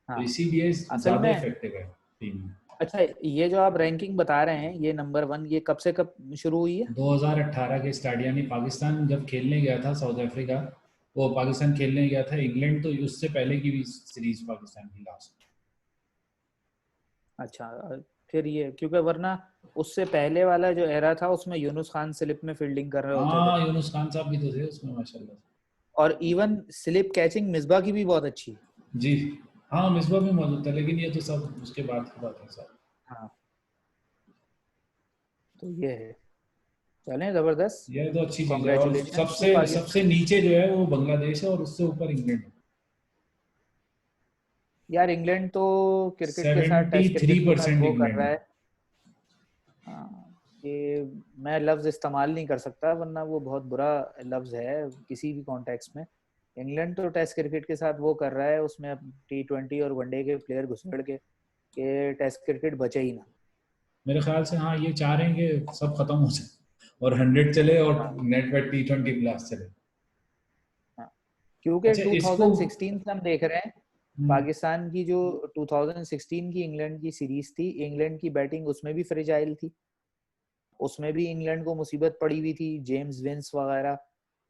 तो हाँ। इसीलिए असल ज़्यादा में इफेक्टिव है टीम में। अच्छा, ये जो आप रैंकिंग बता रहे हैं ये नंबर 1 ये कब से कब शुरू हुई है? 2018 के स्टार्ट, यानी पाकिस्तान जब खेलने गया था साउथ अफ्रीका, वो पाकिस्तान खेलने गया था इंग्लैंड, तो उससे पहले की भी सीरीज पाकिस्तान की लास्ट। अच्छा। फिर ये क्योंकि वरना उससे पहले वाला जो एरा था उसमें यूनुस खान स्लिप में फील्डिंग कर रहे होते थे। हाँ, यूनुस खान साहब भी तो थे उसमें माशाल्लाह। और इवन स्लिप कैचिंग मिसबा की भी बहुत अच्छी है। जी, हाँ मिसबा भी मौजूद था, लेकिन ये तो सब उसके बाद की बात है सर। हाँ। तो ये है। चलें, जबरदस्त। ये तो अच्छी चीज़ है, और कॉन्ग्रेचुलेशन टू सबसे सबसे पाकिस्तान। नीचे जो है वो बांग्लादेश है और उससे ऊपर इंग्लैंड। यार इंग्लैंड तो क्रिकेट के साथ टेस्ट क्रिकेट के साथ 73% वो कर इंग्लैंड रहा है। है। हाँ, ये मैं लफ्ज इस्तेमाल नहीं कर सकता वरना वो बहुत बुरा लफ्ज है किसी भी कॉन्टेक्स्ट में। इंग्लैंड तो टेस्ट क्रिकेट के साथ वो कर रहा है, उसमें T20 और वनडे के प्लेयर घुसड़ के कि टेस्ट क्रिकेट बचे ही ना। मेरे ख्याल से हाँ, ये चाह रहे हैं कि सब खत्म हो जाए और 100 चले और हाँ। नेट पर T20 ब्लास्ट चले। हाँ। क्योंकि अच्छा, इसको 2016 से हम देख रहे हैं हम्म, पाकिस्तान की जो 2016 की इंग्लैंड की सीरीज थी, इंग्लैंड की बैटिंग उसमें भी फ्रेजाइल थी। उसमें भी इंग्लैंड को मुसीबत पड़ी हुई थी, जेम्स विंस वगैरह।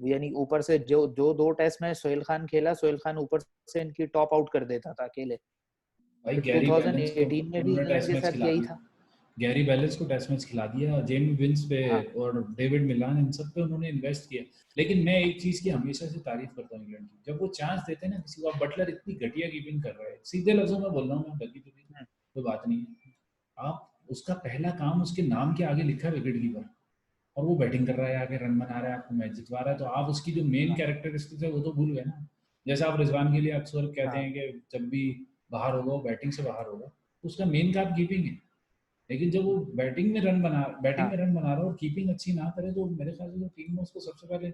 यानी ऊपर से जो जो 2 टेस्ट में सोहेल खान खेला, सोहेल खान ऊपर से इनकी टॉप आउट कर देता था अकेले। भाई फिर गैरी बैलेंस को 2018 में भी उन्होंने इंग्लैंड टेस्ट के मैच साथ खिला यही था। दिया। गैरी बैलेंस को टेस्ट मैच खिला दिया, जेमी विंस पे हाँ। और डेविड मिलान, इन सब पे उन्होंने इन्वेस्ट किया। लेकिन मैं एक चीज़ की हमेशा से तारीफ करता हूँ इंग्लैंड की, जब वो चांस देते हैं ना किसी को, अब बटलर इतनी घटिया कीपिंग कर रहा है, सीधे लफ्जों में बोल रहा हूँ मैं, ढकी चुकी हम्म, कोई बात नहीं है। आप उसका पहला काम, उसके नाम के आगे लिखा है विकेट कीपर, और वो बैटिंग कर रहा है, आगे रन बना रहा है, आपको मैच जितवा रहा है, तो आप उसकी जो मेन हाँ। कैरेक्टरिस्टिक्स है वो तो भूल गए ना। जैसे आप रिजवान के लिए अक्सर कहते हाँ। हैं कि जब भी बाहर होगा वो बैटिंग से बाहर होगा, तो उसका मेन काम कीपिंग है। लेकिन जब वो बैटिंग हाँ। में रन बना रहा है और कीपिंग अच्छी ना करे, तो मेरे ख्याल से तो टीम में उसको सबसे पहले,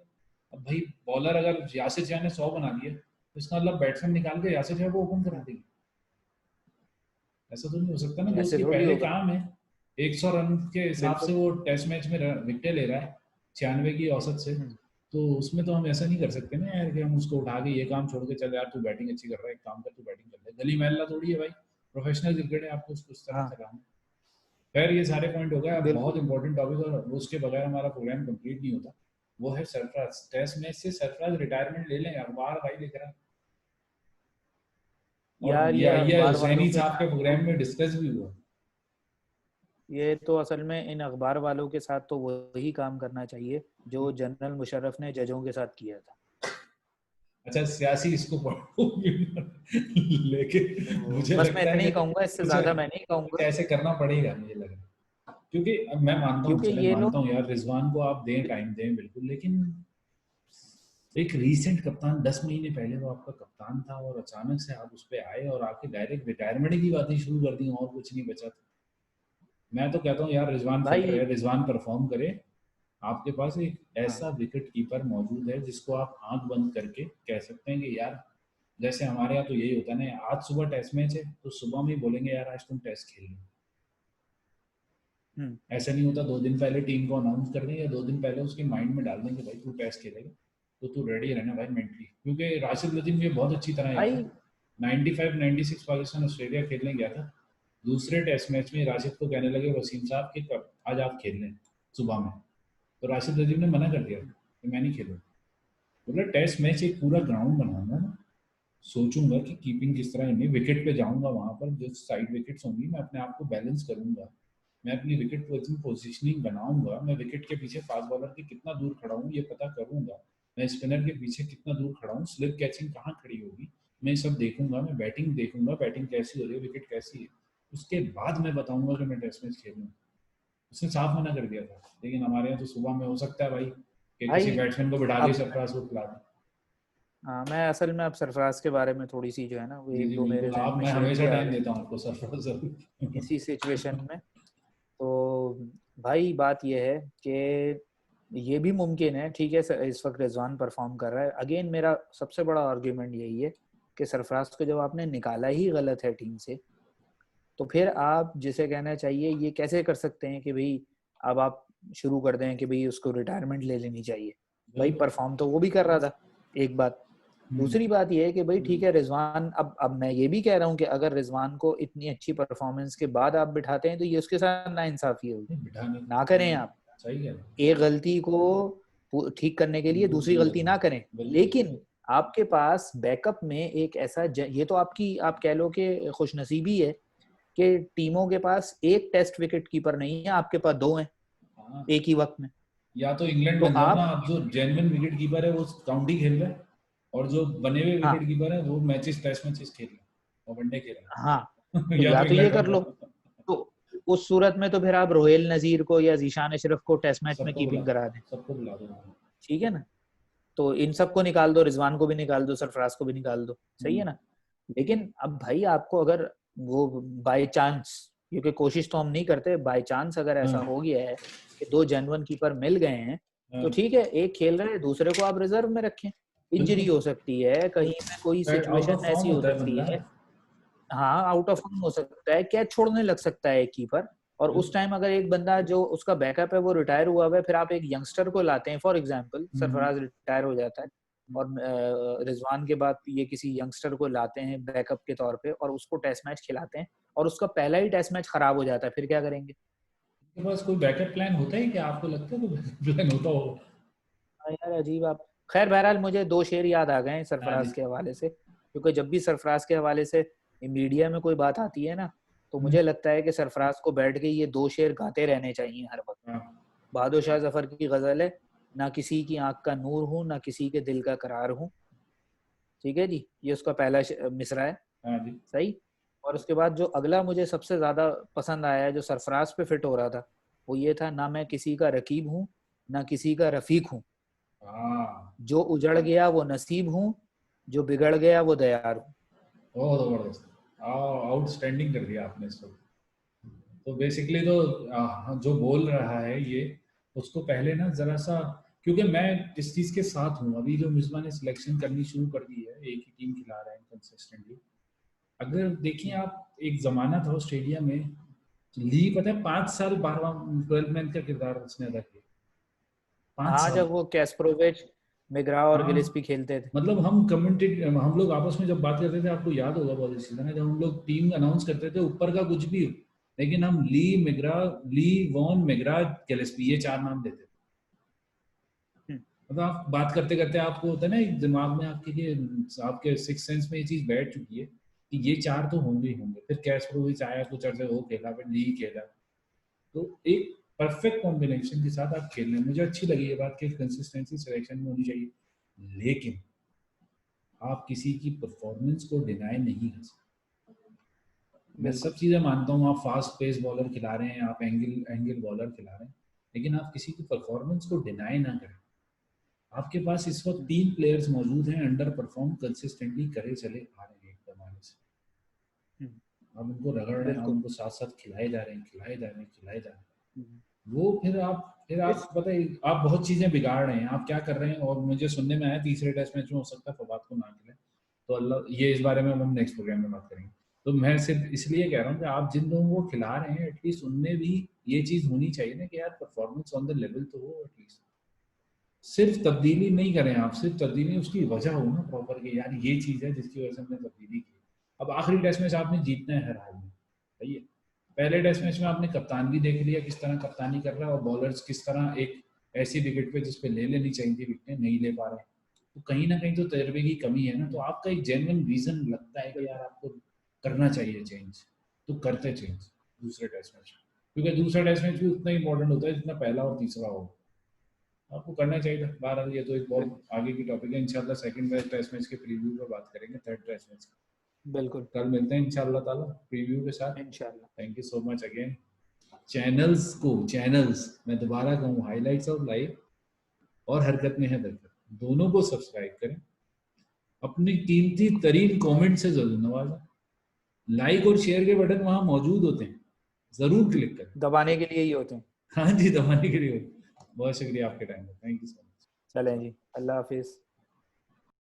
अब भाई बॉलर अगर यासिर शाह ने 100 बना दिया, तो इसका मतलब बैट्समैन निकाल के यासिर शाह को ओपन करा हम्म, देगी। ऐसा तो नहीं हो सकता ना, जो ऐसे उसके थोड़ी पहले होगा। काम है। 100 रन के हिसाब बिल्कुल। से वो टेस्ट मैच में विकेट ले रहा है 96 की औसत से, हम्म, तो उसमें तो हम ऐसा नहीं कर सकते ना यार कि हम उसको उठा के ये काम छोड़ के, चल यार तू बैटिंग अच्छी कर रहा है, एक काम कर तू बैटिंग कर ले। गली महल्ला थोड़ी है भाई, प्रोफेशनल क्रिकेट है, आपको उसको इस तरह हाँ। चलाना है। खैर, ये सारे पॉइंट हो गए, अब बहुत बिल्कुल। इंपॉर्टेंट टॉपिक, और उसके बगैर हमारा प्रोग्राम कंप्लीट नहीं होता। वो है सरफराज, टेस्ट मैच से सरफराज रिटायरमेंट ले लें, अखबार भाई लिख रहा है, और यार ये ये आइया अखबार वालों हुसैनी के साहब के साथ तो प्रोग्राम में डिस्कस भी हुआ। ये तो असल में इन अखबार वालों के साथ तो वही काम करना चाहिए जो जनरल मुशर्रफ ने जजों के साथ किया था। अच्छा, सियासी इसको पढ़ोगे लेकिन तो मुझे बस मैं लगता इतना है ही कि कहूंगा, इससे कुछ ज्यादा मैं नहीं कुछ कहूंगा। ऐसे करना पड़ेगा, मुझे लग रहा है, क्योंकि अब मैं हाँ, मानता हूँ, क्योंकि चले ये मानता लोग हूँ यार, रिजवान को आप दें, टाइम दें बिल्कुल, लेकिन एक रीसेंट कप्तान, 10 महीने पहले वो आपका कप्तान था, और अचानक से आप उस पर आए और आके डायरेक्ट रिटायरमेंट की बातें शुरू कर दी, और कुछ नहीं बचा था। मैं तो कहता हूँ यार, रिजवान फिट भाई। रहे, रिजवान परफॉर्म करे। आपके पास एक हाँ। ऐसा विकेट कीपर मौजूद है जिसको आप आंख बंद करके कह सकते हैं कि यार, जैसे हमारे यहाँ तो यही होता है ना, आज सुबह टेस्ट मैच है तो सुबह में ही बोलेंगे यार आज तुम टेस्ट खेल लो। हम्म। ऐसा नहीं होता, 2 दिन पहले टीम को अनाउंस कर देंगे, या 2 दिन पहले उसके माइंड में डाल देंगे भाई तू टेस्ट खेलेगा, तो तू रेडी रहना भाई मेंटली, क्योंकि राशिद लतीफ़ ये बहुत अच्छी तरह याद है। भाई। 95-96 पाकिस्तान ऑस्ट्रेलिया खेलने गया था, दूसरे टेस्ट मैच में राशिद को कहने लगे वसीम साहब कि कब आज आप खेल लें सुबह में, तो राशिद अजीम ने मना कर दिया कि मैं नहीं खेलूंगा। बोला टेस्ट मैच एक पूरा ग्राउंड बनाऊंगा मैं, सोचूंगा कि कीपिंग किस तरह करनी, विकेट पे जाऊंगा, वहां पर जो साइड विकेट्स होंगी मैं अपने आप को बैलेंस करूंगा, मैं अपनी विकेट पोजिशनिंग बनाऊंगा, मैं विकेट के पीछे फास्ट बॉलर के कितना दूर खड़ा हूँ ये पता करूंगा, मैं स्पिनर के पीछे कितना दूर खड़ा हूँ, स्लिप कैचिंग कहाँ खड़ी होगी, मैं सब देखूंगा, मैं बैटिंग देखूंगा, बैटिंग कैसी हो रही है, विकेट कैसी है, उसके बाद मैं बताऊंगा कि मैं टेस्ट मैच खेलूंगा। उसने साफ मना कर दिया था। लेकिन हमारे यहाँ तो सुबह में हो सकता है भाई कि किसी भाई बैट्समैन को बिठा के अब सरफराज को खिला दें। हाँ, मैं असल में अब सरफराज के बारे में थोड़ी सी जो है ना वो जी एक जी दो मेरे बिल्कुल, जहन आप में मैं शेर हमेशा भी आ टाइम गए देता हूँ आपको सरफराज जरूर। इसी सिचुएशन में। तो भाई बात यह है कि ये भी मुमकिन है, ठीक है, इस वक्त रिजवान परफॉर्म कर रहा है। अगेन मेरा सबसे बड़ा आर्ग्यूमेंट यही है कि सरफराज को जब आपने निकाला ही गलत है टीम से, तो फिर आप जिसे कहना चाहिए ये कैसे कर सकते हैं कि भाई अब आप शुरू कर दें कि भाई उसको रिटायरमेंट ले लेनी चाहिए। भाई बिल्कुल। परफॉर्म तो वो भी कर रहा था, एक बात। दूसरी बात ये है कि भाई ठीक है रिजवान, अब मैं ये भी कह रहा हूँ कि अगर रिजवान को इतनी अच्छी परफॉर्मेंस के बाद आप बिठाते हैं तो ये उसके साथ नाइंसाफी होगी। बिठाने ना करें आप, सही कह रहे हैं। एक गलती को ठीक करने के लिए दूसरी दूसरी गलती गलती ना करें। बिल्कुल। लेकिन आपके पास बैकअप में एक ऐसा ये तो आपकी आप कह लो कि खुशनसीबी है कि टीमों के पास एक टेस्ट विकेट कीपर नहीं है, आपके पास दो हैं हाँ, एक ही वक्त में। या तो इंग्लैंड तो बन जाओ ना आप आप, जो जेन्युइन विकेट कीपर है वो काउंटी खेल रहा है, और जो बने हुए हाँ विकेट कीपर है वो मैचेस टेस्ट मैचेस खेल रहे हैं और वनडे खेल हाँ, रहे हैं। तो या या तो तो ये इंग्लैंड कर बन लो, जाओ। तो उस सूरत में तो फिर आप रोहेल नजीर को या जीशान अशरफ को टेस्ट मैच में सबको बुला कीपिंग करा दें। सबको बुला दो। ठीक है ना, तो इन सबको निकाल दो, रिजवान को भी निकाल दो, सरफराज को भी निकाल दो, सही है ना। लेकिन अब भाई आपको अगर वो बाय चांस, क्योंकि कोशिश तो हम नहीं करते, बाय चांस अगर ऐसा हाँ हो गया है कि दो जेन्युइन कीपर मिल गए हैं, तो हाँ ठीक है, एक खेल रहे हैं, दूसरे को आप रिजर्व में रखें। इंजरी बिल्कुल। हो सकती है, कहीं पे कोई आउट ऑफ सिचुएशन फॉर्म ऐसी हो होता है सकती बंदा। है, हाँ आउट ऑफ फॉर्म हो सकता है, कैच छोड़ने लग सकता है एक कीपर, और उस बिल्कुल। टाइम अगर एक बंदा जो उसका बैकअप है वो रिटायर हुआ हुआ है, फिर आप एक यंगस्टर को लाते हैं, फॉर एग्जांपल सरफराज रिटायर हो जाता है और रिजवान के बाद ये किसी यंगस्टर को लाते हैं बैकअप के तौर पे और उसको टेस्ट मैच खिलाते हैं और उसका पहला ही टेस्ट मैच खराब हो जाता है, फिर क्या करेंगे। आपके पास कोई बैकअप प्लान होता है क्या, आपको लगता है कोई बैकअप प्लान होता हो? हाँ यार अजीब आप, खैर बहरहाल मुझे दो शेर याद आ गए हैं हाँ जी। सरफराज के हवाले से, क्योंकि जब भी सरफराज के हवाले से मीडिया में कोई बात आती है ना, तो हम्म, मुझे लगता है कि सरफराज को बैठ के ये दो शेर गाते रहने चाहिए हर वक्त। हाँ बहादुर शाह जफर की गजल है, ना किसी की आंख का नूर हूँ ना किसी के दिल का करार हूँ। ठीक है जी, ये उसका पहला मिसरा है, हाँ जी। सही। और उसके बाद जो अगला मुझे सबसे ज्यादा पसंद आया है, जो सरफराज पे फिट हो रहा था, वो ये था, ना मैं किसी का रकीब हूँ ना किसी का रफीक हूँ, हाँ जो उजड़ गया वो नसीब हूँ, जो बिगड़ गया वो दयार हूँ। बहुत जबरदस्त, आउटस्टैंडिंग कर दिया आपने इसको। तो बेसिकली तो जो बोल रहा है ये, उसको पहले ना जरा सा, क्योंकि मैं इस चीज के साथ हूँ, अभी जो मिसबा ने सिलेक्शन करनी शुरू कर दी है, एक ही टीम खिला रहे हैं कंसिस्टेंटली। अगर देखिए आप, एक जमाना था ऑस्ट्रेलिया में, ली पता है 5 साल 12 मैन का किरदार उसने अदा किया, पांच हाँ, साल जब वो कैस्प्रोविच, मिग्रा और हाँ, गिलिस्पी खेलते थे। मतलब हम लोग आपस में जब बात करते थे, आपको याद होगा बहुत अच्छी तरह, जब हम लोग टीम अनाउंस करते थे ऊपर का कुछ भी हो, लेकिन हम ली मिग्रा, ली वॉन मिग्रा गिलेस्पी, ये 4 नाम देते थे। हम्म, मतलब आप बात करते करते आपको होता है ना एक दिमाग में आपके लिए, आपके सिक्स सेंस में ये चीज बैठ चुकी है कि ये 4 तो होंगे ही होंगे। फिर कैस्प्रोविच आया, कुछ अर्से वो खेला, फिर ली खेला, तो एक परफेक्ट कॉम्बिनेशन के साथ आप खेल रहे हैं। मुझे अच्छी लगी ये बात कि कंसिस्टेंसी सिलेक्शन में होनी चाहिए, लेकिन आप किसी की परफॉर्मेंस को डिनाई नहीं कर सकते। मैं सब बिल्कुल। चीज़ें मानता हूँ, आप फास्ट पेस बॉलर खिला रहे हैं, आप एंगल एंगल बॉलर खिला रहे हैं, लेकिन आप किसी की परफॉर्मेंस को डिनाई ना करें। आपके पास इस वक्त 3 प्लेयर्स मौजूद हैं, अंडर परफॉर्म कंसिस्टेंटली करे चले आ रहे हैं एक जमाने से। हम्म, आप उनको रगड़ रहे हैं, आप बिल्कुल। उनको साथ साथ खिलाए जा रहे हैं, खिलाए जा रहे हैं, खिलाए जा रहे हम्म, हैं। वो फिर आप इस पता है, आप बहुत चीज़ें बिगाड़ रहे हैं, आप क्या कर रहे हैं। और मुझे सुनने में आया तीसरे टेस्ट मैच में हो सकता है फवाद को ना मिले, तो अल्लाह, ये इस बारे में हम नेक्स्ट प्रोग्राम में बात करेंगे। तो मैं सिर्फ इसलिए कह रहा हूँ कि आप जिन लोगों को खिला रहे हैं, एटलीस्ट उनमें भी ये चीज़ होनी चाहिए ना कि यार परफॉर्मेंस ऑन द लेवल तो हो एटलीस्ट। सिर्फ तब्दीली नहीं करें आप, सिर्फ तब्दीली उसकी वजह हो ना प्रॉपर, कि यार ये चीज़ है जिसकी वजह से हमने तब्दीली की। अब आखिरी टेस्ट मैच आपने जीतना है हर हाल में, सही है। पहले टेस्ट मैच में आपने कप्तान भी देख लिया किस तरह कप्तानी कर रहा है, और बॉलर्स किस तरह एक ऐसी विकेट पे जिस पे ले लेनी चाहिए थी विकेट नहीं ले पा रहा है, तो कहीं ना कहीं तो तजर्बे की कमी है ना। तो आपका एक जेन्युइन रीजन लगता है कि यार आपको करना चाहिए चेंज, तो करते चेंज दूसरे टेस्ट मैच, क्योंकि दूसरा टेस्ट मैच भी उतना इंपॉर्टेंट होता है जितना पहला और तीसरा हो, आपको करना चाहिए था। बहरहाल ये तो एक बहुत आगे की टॉपिक है, इंशाल्लाह सेकंड टेस्ट मैच के प्रीव्यू पे बात करेंगे, थर्ड टेस्ट मैच बिल्कुल कल मिलते हैं इंशाल्लाह ताला प्रीव्यू के साथ। इंशाल्लाह। Thank you so much again. Channels मैं दोबारा कहूँ, हाईलाइट्स ऑफ लाइफ और हरकत में है दरकत, दोनों को सब्सक्राइब करें, अपनी कीमती तरीन कमेंट से जरूर नवाजें, लाइक और शेयर के बटन वहां मौजूद होते हैं, जरूर क्लिक करें, दबाने के लिए ही होते हैं। हाँ जी, दबाने के लिए। बहुत शुक्रिया आपके टाइम का, थैंक यू सो मच। चलें जी, अल्लाह हाफिज।